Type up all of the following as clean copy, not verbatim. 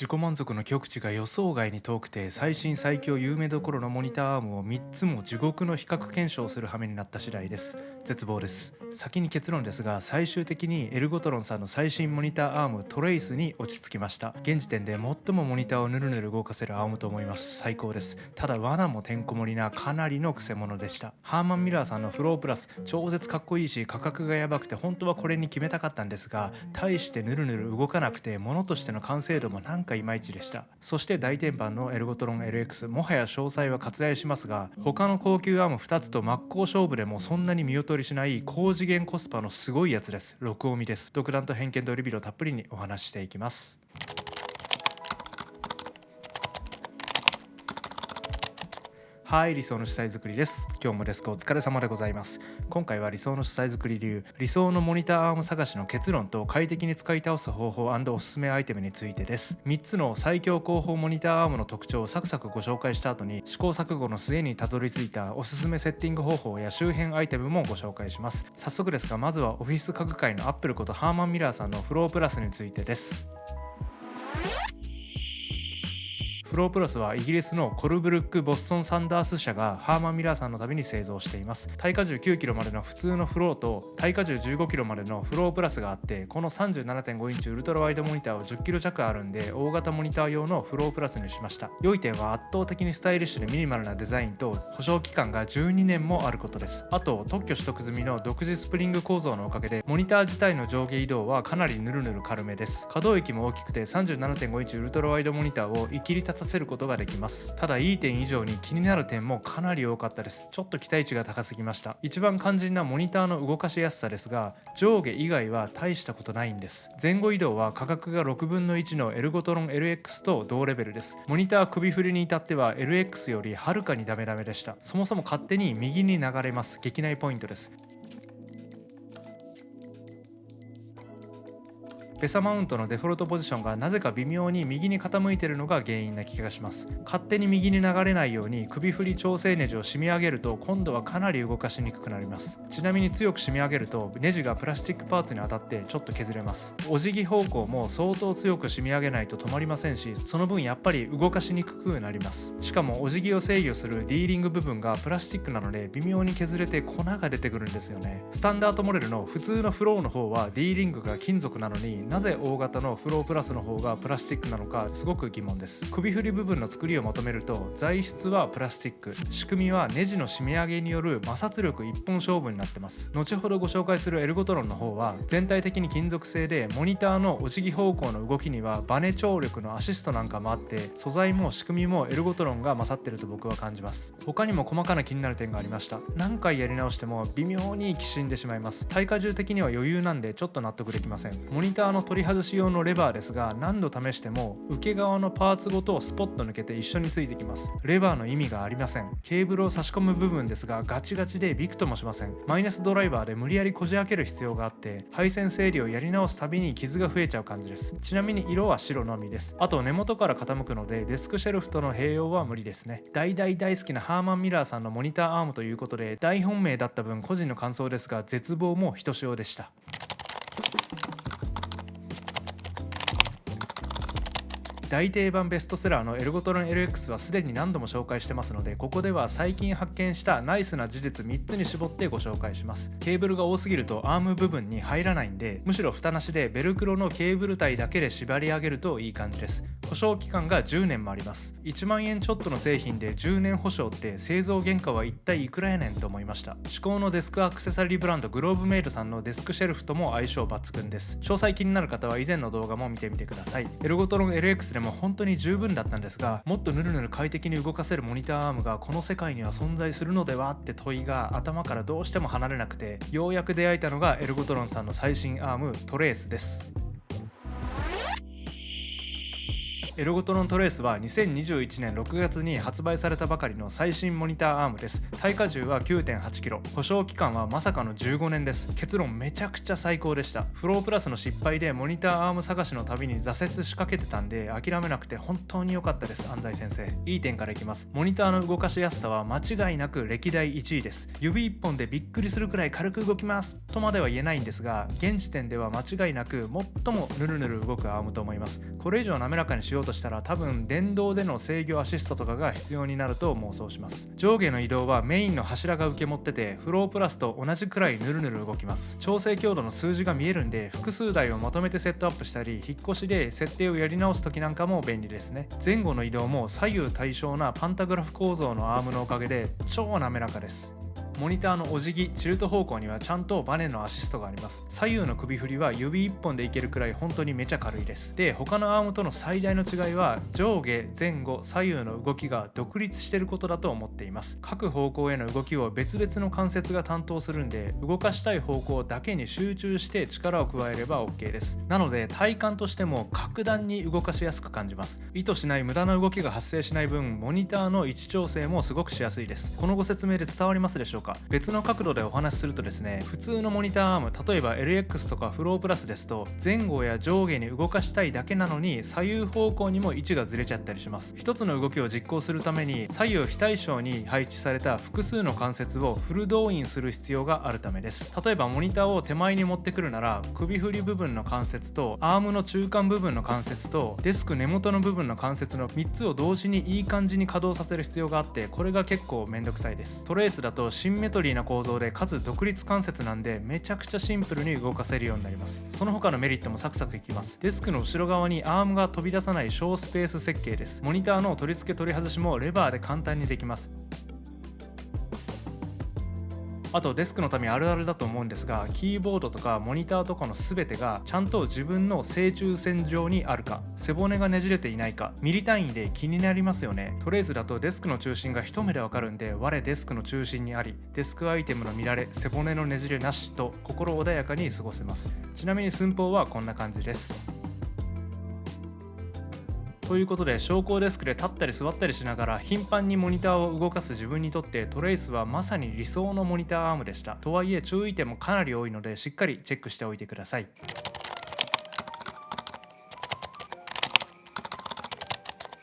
自己満足の極致が予想外に遠くて、最新最強有名どころのモニターアームを3つも地獄の比較検証する羽目になった次第です。絶望です。先に結論ですが、最終的にエルゴトロンさんの最新モニターアームトレイスに落ち着きました。現時点で最もモニターをぬるぬる動かせるアームと思います。最高です。ただ罠もてんこ盛りなかなりのクセモノでした。ハーマンミラーさんのフロープラス超絶かっこいいし、価格がやばくて本当はこれに決めたかったんですが、大してぬるぬる動かなくて、ものとしての完成度もなんかいまいちでした。そして大天板のエルゴトロン LX、 もはや詳細は割愛しますが、他の高級アーム2つと真っ向勝負でもそんなに見劣りしない高次元コスパのすごいやつです。録音みです。独断と偏見とリビルをたっぷりにお話ししていきます。はい、理想の主催作りです。今日もデスクお疲れ様でございます。今回は理想の主催作り流、理想のモニターアーム探しの結論と快適に使い倒す方法&おすすめアイテムについてです。3つの最強広報モニターアームの特徴をサクサクご紹介した後に、試行錯誤の末にたどり着いたおすすめセッティング方法や周辺アイテムもご紹介します。早速ですが、まずはオフィス家具界のアップルことハーマンミラーさんのフロープラスについてです。フロープラスはイギリスのコルブルック・ボストン・サンダース社がハーマンミラーさんのために製造しています。耐荷重 9kg までの普通のフローと耐荷重 15kg までのフロープラスがあって、この 37.5 インチウルトラワイドモニターは 10kg 弱あるんで、大型モニター用のフロープラスにしました。良い点は圧倒的にスタイリッシュでミニマルなデザインと保証期間が12年もあることです。あと特許取得済みの独自スプリング構造のおかげで、モニター自体の上下移動はかなりヌルヌル軽めです。可動域も大きくて 37.5 インチウルトラワイドモニターを生きり立たせることができます。ただいい点以上に気になる点もかなり多かったです。ちょっと期待値が高すぎました。一番肝心なモニターの動かしやすさですが、上下以外は大したことないんです。前後移動は価格が6分の1のエルゴトロン LX と同レベルです。モニター首振りに至っては LX よりはるかにダメダメでした。そもそも勝手に右に流れます。激内ポイントです。ベサマウントのデフォルトポジションがなぜか微妙に右に傾いているのが原因な気がします。勝手に右に流れないように首振り調整ネジを締め上げると、今度はかなり動かしにくくなります。ちなみに強く締め上げるとネジがプラスチックパーツに当たってちょっと削れます。お辞儀方向も相当強く締め上げないと止まりませんし、その分やっぱり動かしにくくなります。しかもお辞儀を制御するディーリング部分がプラスチックなので、微妙に削れて粉が出てくるんですよね。スタンダードモデルの普通のフローの方はディーリングが金属なのに、なぜ大型のフロープラスの方がプラスチックなのかすごく疑問です。首振り部分の作りを求めると、材質はプラスチック、仕組みはネジの締め上げによる摩擦力一本勝負になってます。後ほどご紹介するエルゴトロンの方は全体的に金属製で、モニターのお辞儀方向の動きにはバネ張力のアシストなんかもあって、素材も仕組みもエルゴトロンが勝ってると僕は感じます。他にも細かな気になる点がありました。何回やり直しても微妙にきしんでしまいます。耐荷重的には余裕なんでちょっと納得できません。モニターの取り外し用のレバーですが、何度試しても受け側のパーツごとスポッと抜けて一緒についてきます。レバーの意味がありません。ケーブルを差し込む部分ですが、ガチガチでびくともしません。マイナスドライバーで無理やりこじ開ける必要があって、配線整理をやり直すたびに傷が増えちゃう感じです。ちなみに色は白のみです。あと根元から傾くのでデスクシェルフとの併用は無理ですね。大大好きなハーマンミラーさんのモニターアームということで大本命だった分、個人の感想ですが絶望もひとしおでした。大定番ベストセラーのエルゴトロン LX はすでに何度も紹介してますので、ここでは最近発見したナイスな事実3つに絞ってご紹介します。ケーブルが多すぎるとアーム部分に入らないんで、むしろ蓋なしでベルクロのケーブル帯だけで縛り上げるといい感じです。保証期間が10年もあります。1万円ちょっとの製品で10年保証って製造原価は一体いくらやねんと思いました。至高のデスクアクセサリーブランドグローブメイドさんのデスクシェルフとも相性抜群です。詳細気になる方は以前の動画も見てみてください。エルゴトロン LX でも本当に十分だったんですが、もっとヌルヌル快適に動かせるモニターアームがこの世界には存在するのではって問いが頭からどうしても離れなくて、ようやく出会えたのがエルゴトロンさんの最新アームトレースです。エルゴトロントレースは2021年6月に発売されたばかりの最新モニターアームです。耐荷重は 9.8kg、 保証期間はまさかの15年です。結論めちゃくちゃ最高でした。フロープラスの失敗でモニターアーム探しの旅に挫折しかけてたんで、諦めなくて本当に良かったです。安西先生、いい点からいきます。モニターの動かしやすさは間違いなく歴代1位です。指1本でびっくりするくらい軽く動きますとまでは言えないんですが、現時点では間違いなく最もヌルヌル動くアームと思います。これ以上滑らかにしよううとしたら多分電動での制御アシストとかが必要になると妄想します。上下の移動はメインの柱が受け持ってて、フロープラスと同じくらいヌルヌル動きます。調整強度の数字が見えるんで、複数台をまとめてセットアップしたり、引っ越しで設定をやり直す時なんかも便利ですね。前後の移動も左右対称なパンタグラフ構造のアームのおかげで超滑らかです。モニターのお辞儀、チルト方向にはちゃんとバネのアシストがあります。左右の首振りは指1本でいけるくらい本当にめちゃ軽いです。で、他のアームとの最大の違いは上下、前後、左右の動きが独立していることだと思っています。各方向への動きを別々の関節が担当するんで、動かしたい方向だけに集中して力を加えれば OK です。なので体感としても格段に動かしやすく感じます。意図しない無駄な動きが発生しない分、モニターの位置調整もすごくしやすいです。このご説明で伝わりますでしょうか。別の角度でお話しするとですね、普通のモニターアーム、例えば LX とかフロープラスですと、前後や上下に動かしたいだけなのに左右方向にも位置がずれちゃったりします。一つの動きを実行するために左右非対称に配置された複数の関節をフル動員する必要があるためです。例えばモニターを手前に持ってくるなら、首振り部分の関節とアームの中間部分の関節とデスク根元の部分の関節の3つを同時にいい感じに稼働させる必要があって、これが結構めんどくさいです。トレースだとシンメトリーな構造でかつ独立関節なんで、めちゃくちゃシンプルに動かせるようになります。その他のメリットもサクサクいきます。デスクの後ろ側にアームが飛び出さない小スペース設計です。モニターの取り付け取り外しもレバーで簡単にできます。あとデスクのためあるあるだと思うんですが、キーボードとかモニターとかの全てがちゃんと自分の正中線上にあるか、背骨がねじれていないか、ミリ単位で気になりますよね。トレースだとデスクの中心が一目でわかるんで、我デスクの中心にあり、デスクアイテムの乱れ、背骨のねじれなしと心穏やかに過ごせます。ちなみに寸法はこんな感じです。ということで、昇降デスクで立ったり座ったりしながら頻繁にモニターを動かす自分にとってトレイスはまさに理想のモニターアームでした。とはいえ注意点もかなり多いので、しっかりチェックしておいてください。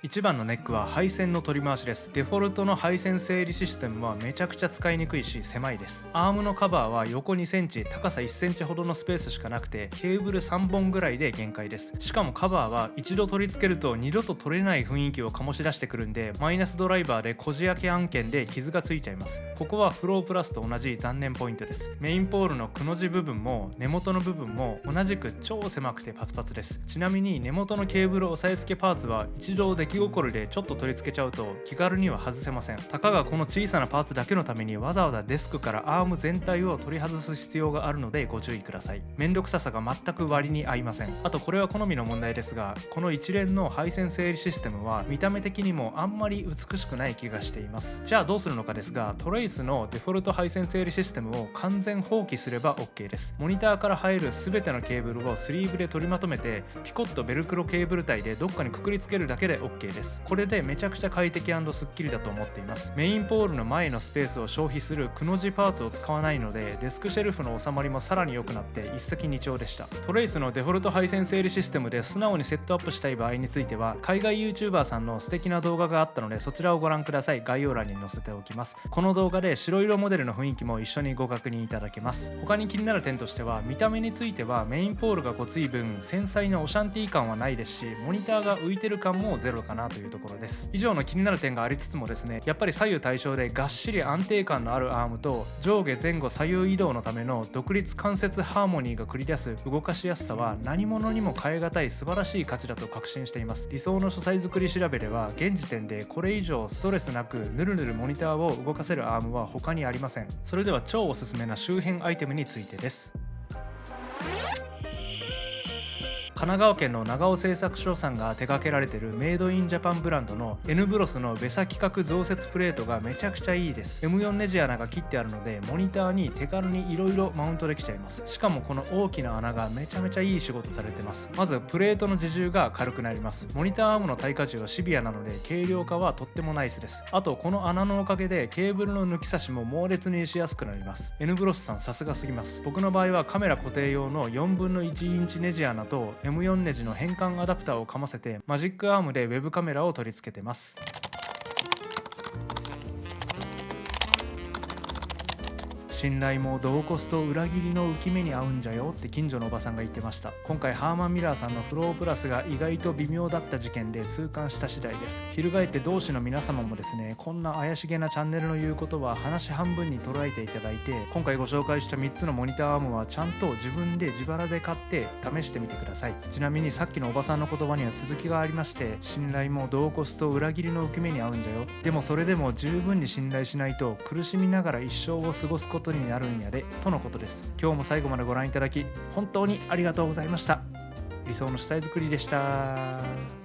一番のネックは配線の取り回しです。デフォルトの配線整理システムはめちゃくちゃ使いにくいし狭いです。アームのカバーは横2センチ、高さ1センチほどのスペースしかなくて、ケーブル3本ぐらいで限界です。しかもカバーは一度取り付けると二度と取れない雰囲気を醸し出してくるんで、マイナスドライバーでこじ開け案件で傷がついちゃいます。ここはフロープラスと同じ残念ポイントです。メインポールのくの字部分も根元の部分も同じく超狭くてパツパツです。ちなみに根元のケーブル押さえ付けパーツは一度出来心でちょっと取り付けちゃうと気軽には外せません。たかがこの小さなパーツだけのためにわざわざデスクからアーム全体を取り外す必要があるのでご注意ください。めんどくささが全く割に合いません。あとこれは好みの問題ですが、この一連の配線整理システムは見た目的にもあんまり美しくない気がしています。じゃあどうするのかですが、トレイスのデフォルト配線整理システムを完全放棄すれば OK です。モニターから入る全てのケーブルをスリーブで取りまとめて、ピコッとベルクロケーブル帯でどっかにくくりつけるだけで OK です。これでめちゃくちゃ快適&スッキリだと思っています。メインポールの前のスペースを消費するくの字パーツを使わないので、デスクシェルフの収まりもさらに良くなって一石二鳥でした。トレイスのデフォルト配線整理システムで素直にセットアップしたい場合については、海外 YouTuber さんの素敵な動画があったので、そちらをご覧ください。概要欄に載せておきます。この動画で白色モデルの雰囲気も一緒にご確認いただけます。他に気になる点としては、見た目についてはメインポールがごつい分繊細なオシャンティー感はないですし、モニターが浮いてる感もゼロかなというところです。以上の気になる点がありつつもですね、やっぱり左右対称でがっしり安定感のあるアームと上下前後左右移動のための独立関節ハーモニーが繰り出す動かしやすさは何者にも代え難い素晴らしい価値だと確信しています。理想の書斎作り調べでは現時点でこれ以上ストレスなくぬるぬるモニターを動かせるアームは他にありません。それでは超おすすめな周辺アイテムについてです。神奈川県の長尾製作所さんが手掛けられているメイドインジャパンブランドの N ブロスのベサ規格増設プレートがめちゃくちゃいいです。 M4 ネジ穴が切ってあるのでモニターに手軽に色々マウントできちゃいます。しかもこの大きな穴がめちゃめちゃいい仕事されてます。まずプレートの自重が軽くなります。モニターアームの耐荷重はシビアなので軽量化はとってもナイスです。あとこの穴のおかげでケーブルの抜き差しも猛烈にしやすくなります。 N ブロスさんさすがすぎます。僕の場合はカメラ固定用の4分の1インチネジ穴と M4 ネジの変換アダプターをかませてマジックアームでウェブカメラを取り付けてます。信頼も度を越すと裏切りの浮き目に合うんじゃよって近所のおばさんが言ってました。今回ハーマン・ミラーさんのフロープラスが意外と微妙だった事件で痛感した次第です。翻って同志の皆様もですね、こんな怪しげなチャンネルの言うことは話半分に捉えていただいて、今回ご紹介した3つのモニターアームはちゃんと自分で自腹で買って試してみてください。ちなみにさっきのおばさんの言葉には続きがありまして、信頼も度を越すと裏切りの浮き目に合うんじゃよ。でもそれでも十分に信頼しないと苦しみながら一生を過ごすことになるんやでとのことです。今日も最後までご覧いただき本当にありがとうございました。理想の死体作りでした。